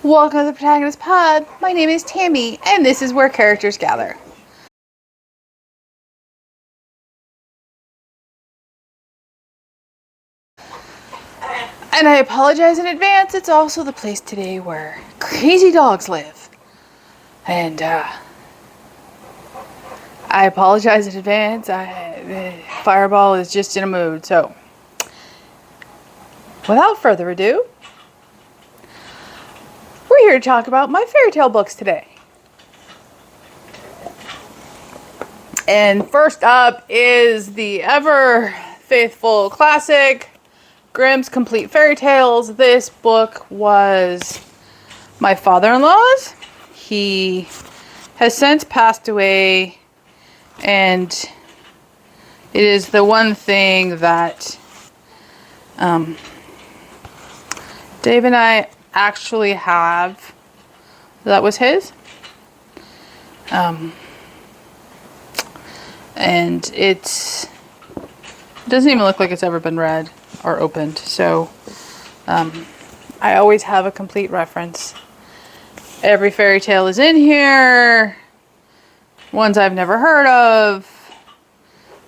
Welcome to the Protagonist Pod. My name is Tammy, and this is where characters gather. And I apologize in advance, it's also the place today where crazy dogs live. And, I apologize in advance. Fireball is just in a mood, so without further ado, we're here to talk about my fairy tale books today. And first up is the ever faithful classic, Grimm's Complete Fairy Tales. This book was my father-in-law's. He has since passed away, and it is the one thing that Dave and I actually have that was his. And it doesn't even look like it's ever been read or opened. So I always have a complete reference. Every fairy tale is in here. Ones I've never heard of.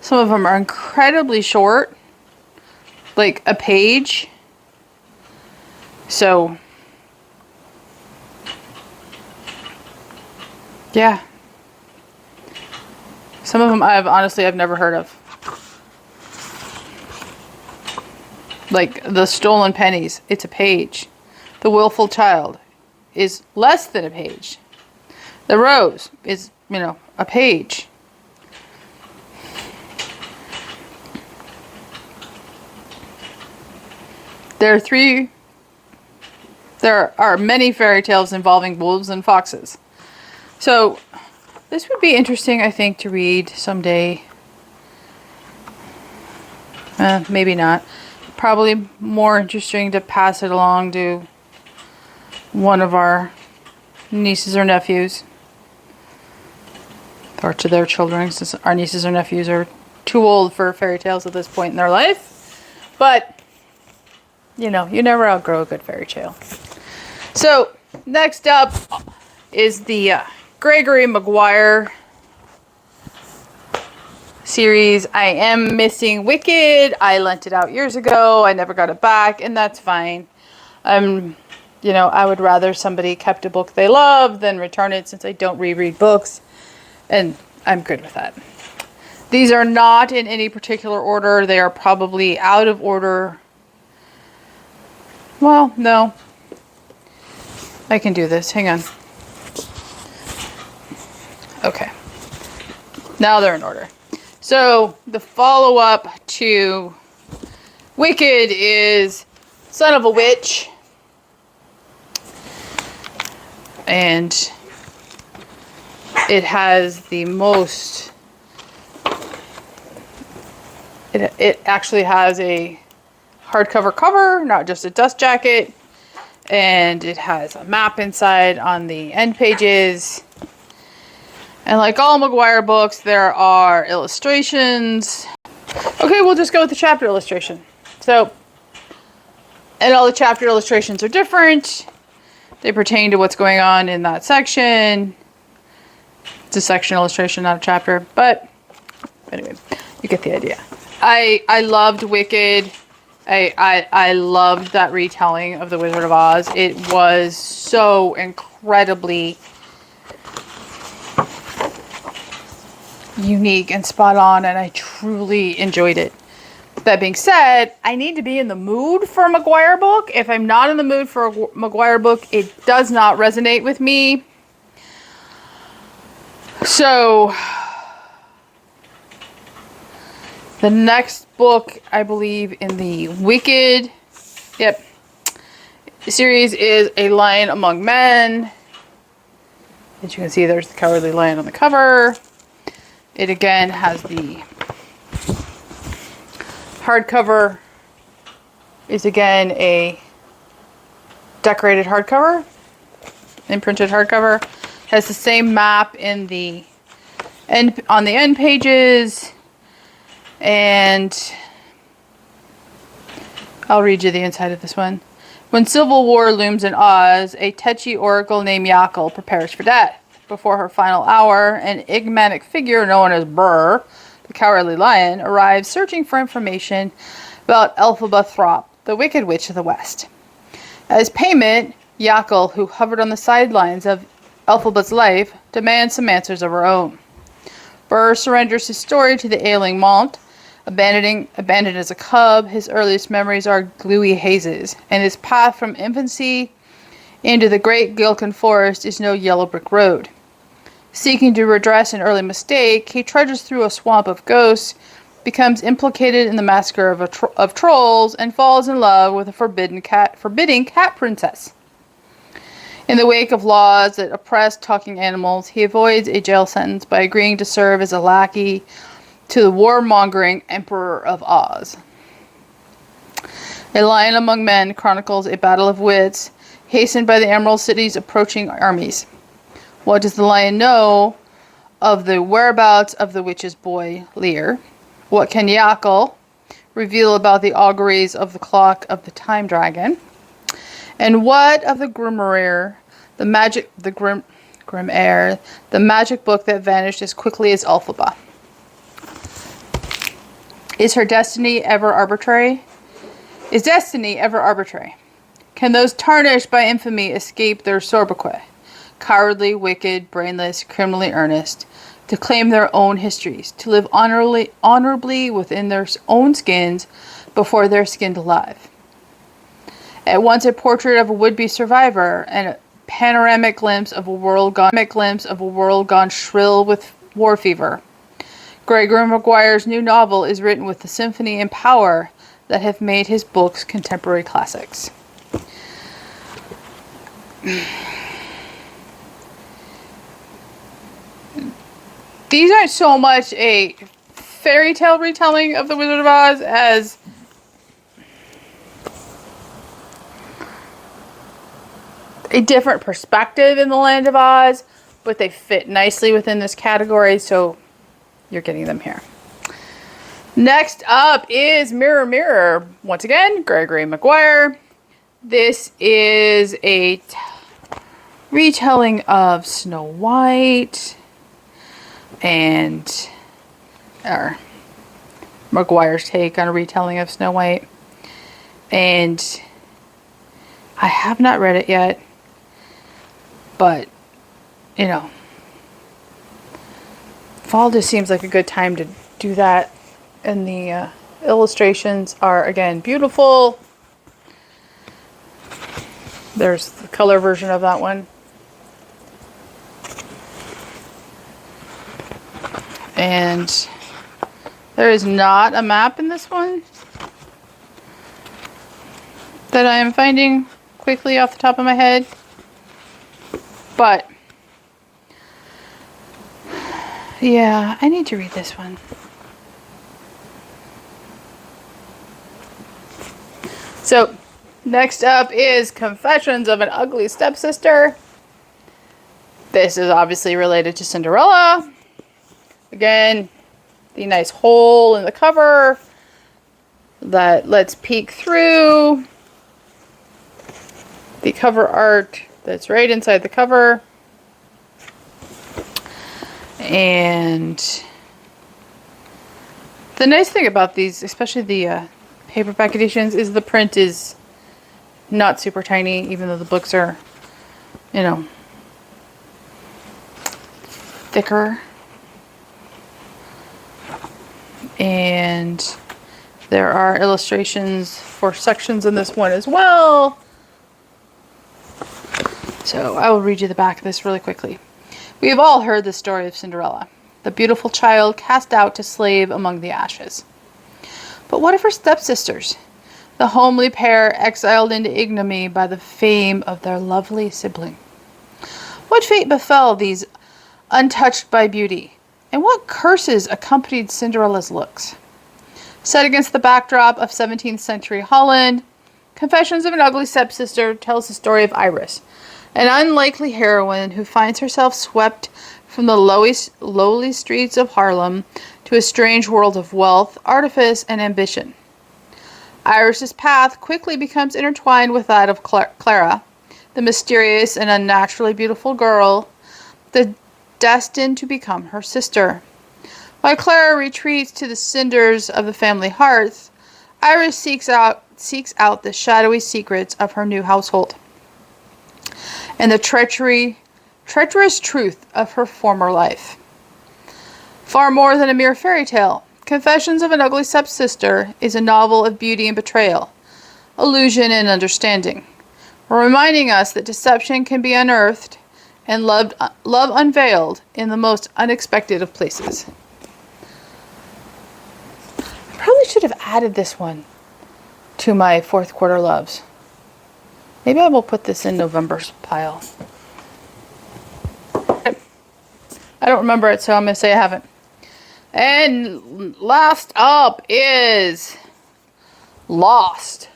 Some of them are incredibly short, like a page. So yeah. Some of them I've never heard of. Like The Stolen Pennies, it's a page. The Willful Child is less than a page. The Rose is, a page. There are many fairy tales involving wolves and foxes. So this would be interesting, I think, to read someday. Maybe not. Probably more interesting to pass it along to one of our nieces or nephews. Or to their children, since our nieces or nephews are too old for fairy tales at this point in their life. But, you never outgrow a good fairy tale. So, next up is the Gregory Maguire series. I am missing Wicked. I lent it out years ago. I never got it back, and that's fine. I would rather somebody kept a book they love than return it, since I don't reread books, and I'm good with that. These are not in any particular order. They are probably out of order. Well, no. I can do this. Hang on. Okay. Now they're in order. So, the follow-up to Wicked is Son of a Witch. And it has the most... It actually has a hardcover cover, not just a dust jacket. And it has a map inside on the end pages. And like all Maguire books, there are illustrations. Okay, we'll just go with the chapter illustration. So, and all the chapter illustrations are different. They pertain to what's going on in that section. It's a section illustration, not a chapter. But anyway, you get the idea. I loved Wicked. I loved that retelling of The Wizard of Oz. It was so incredibly unique and spot on, and I truly enjoyed it. That being said, I need to be in the mood for a Maguire book. If I'm not in the mood for a Maguire book, it does not resonate with me. So, the next book, I believe, in the Wicked, series is A Lion Among Men. As you can see, there's the Cowardly Lion on the cover. It again has the hardcover. Is again a decorated hardcover, imprinted hardcover. Has the same map in the end on the end pages, and I'll read you the inside of this one. When civil war looms in Oz, a tetchy oracle named Yakel prepares for death. Before her final hour, an enigmatic figure known as Brr, the Cowardly Lion, arrives searching for information about Elphaba Throp, the Wicked Witch of the West. As payment, Yakel, who hovered on the sidelines of Elphaba's life, demands some answers of her own. Brr surrenders his story to the ailing Mont. Abandoned as a cub, his earliest memories are gluey hazes, and his path from infancy into the great Gilcan forest is no yellow brick road. Seeking to redress an early mistake, he trudges through a swamp of ghosts, becomes implicated in the massacre of trolls, and falls in love with a forbidding cat princess. In the wake of laws that oppress talking animals, he avoids a jail sentence by agreeing to serve as a lackey to the warmongering Emperor of Oz. A Lion Among Men chronicles a battle of wits hastened by the Emerald City's approaching armies. What does the lion know of the whereabouts of the witch's boy, Lear? What can Yakel reveal about the auguries of the clock of the time dragon? And what of the Grimoire, the magic book that vanished as quickly as Elphaba? Is destiny ever arbitrary? Can those tarnished by infamy escape their sobriquet? Cowardly, wicked, brainless, criminally earnest, to claim their own histories, to live honorably within their own skins before they're skinned alive. At once a portrait of a would-be survivor and a panoramic glimpse of a world gone shrill with war fever. Gregory Maguire's new novel is written with the symphony and power that have made his books contemporary classics. These aren't so much a fairy tale retelling of the Wizard of Oz as a different perspective in the Land of Oz, but they fit nicely within this category, so you're getting them here. Next up is Mirror Mirror. Once again, Gregory Maguire. This is a retelling of Snow White and Maguire's take on a retelling of Snow White. And I have not read it yet, but you know, fall just seems like a good time to do that. And the illustrations are again beautiful. There's the color version of that one. And there is not a map in this one that I am finding quickly off the top of my head. But yeah, I need to read this one. So next up is Confessions of an Ugly Stepsister. This is obviously related to Cinderella. Again, the nice hole in the cover that lets peek through. The cover art that's right inside the cover. And the nice thing about these, especially the paperback editions, is the print is not super tiny, even though the books are, you know, thicker. And there are illustrations for sections in this one as well. So I will read you the back of this really quickly. We have all heard the story of Cinderella, the beautiful child cast out to slave among the ashes. But what of her stepsisters, the homely pair exiled into ignominy by the fame of their lovely sibling? What fate befell these untouched by beauty? And what curses accompanied Cinderella's looks? Set against the backdrop of 17th century Holland, Confessions of an Ugly Stepsister tells the story of Iris, an unlikely heroine who finds herself swept from the lowly streets of Harlem to a strange world of wealth, artifice, and ambition. Iris's path quickly becomes intertwined with that of Clara, the mysterious and unnaturally beautiful girl, destined to become her sister. While Clara retreats to the cinders of the family hearth, Iris seeks out the shadowy secrets of her new household and the treacherous truth of her former life. Far more than a mere fairy tale, Confessions of an Ugly Stepsister is a novel of beauty and betrayal, illusion and understanding, reminding us that deception can be unearthed and love unveiled in the most unexpected of places. I probably should have added this one to my fourth quarter loves. Maybe I will put this in November's pile. I don't remember it, so I'm going to say I haven't. And last up is Lost.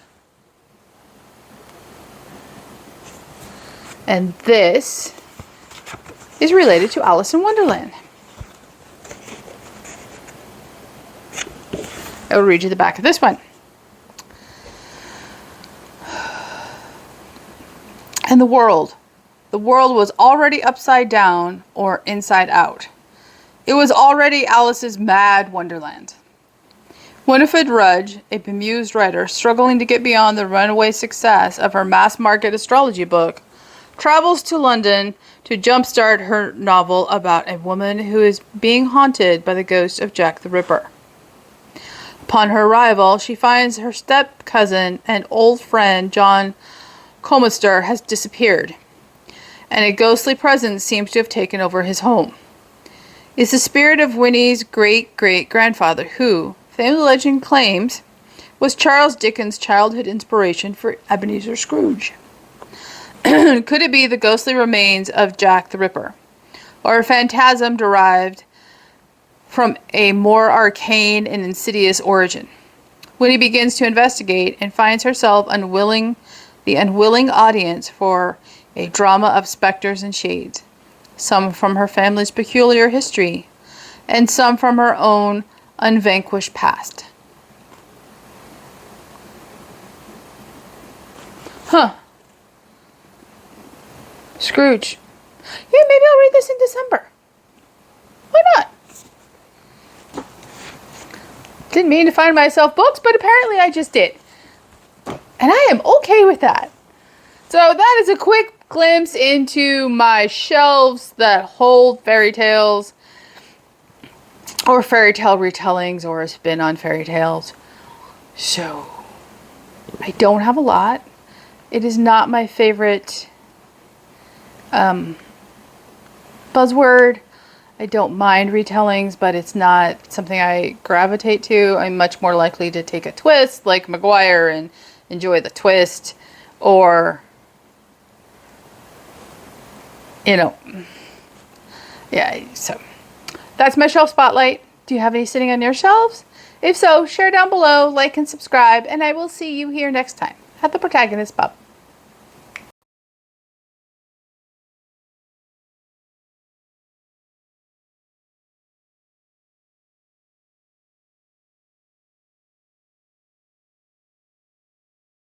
And this is related to Alice in Wonderland. I will read you the back of this one. And the world was already upside down or inside out. It was already Alice's mad wonderland. Winifred Rudge, a bemused writer struggling to get beyond the runaway success of her mass-market astrology book, travels to London to jumpstart her novel about a woman who is being haunted by the ghost of Jack the Ripper. Upon her arrival, she finds her step-cousin and old friend John Comister has disappeared, and a ghostly presence seems to have taken over his home. It's the spirit of Winnie's great-great-grandfather who, family legend claims, was Charles Dickens' childhood inspiration for Ebenezer Scrooge. Could it be the ghostly remains of Jack the Ripper, or a phantasm derived from a more arcane and insidious origin? Winnie begins to investigate and finds herself the unwilling audience for a drama of specters and shades, some from her family's peculiar history, and some from her own unvanquished past. Scrooge. Yeah, maybe I'll read this in December. Why not? Didn't mean to find myself books, but apparently I just did. And I am okay with that. So that is a quick glimpse into my shelves that hold fairy tales or fairy tale retellings or a spin on fairy tales. So I don't have a lot. It is not my favorite buzzword. I don't mind retellings, but it's not something I gravitate to. I'm much more likely to take a twist like McGuire and enjoy the twist, or so that's my shelf spotlight. Do you have any sitting on your shelves? If so, share down below, like and subscribe, and I will see you here next time at the Protagonist Pub.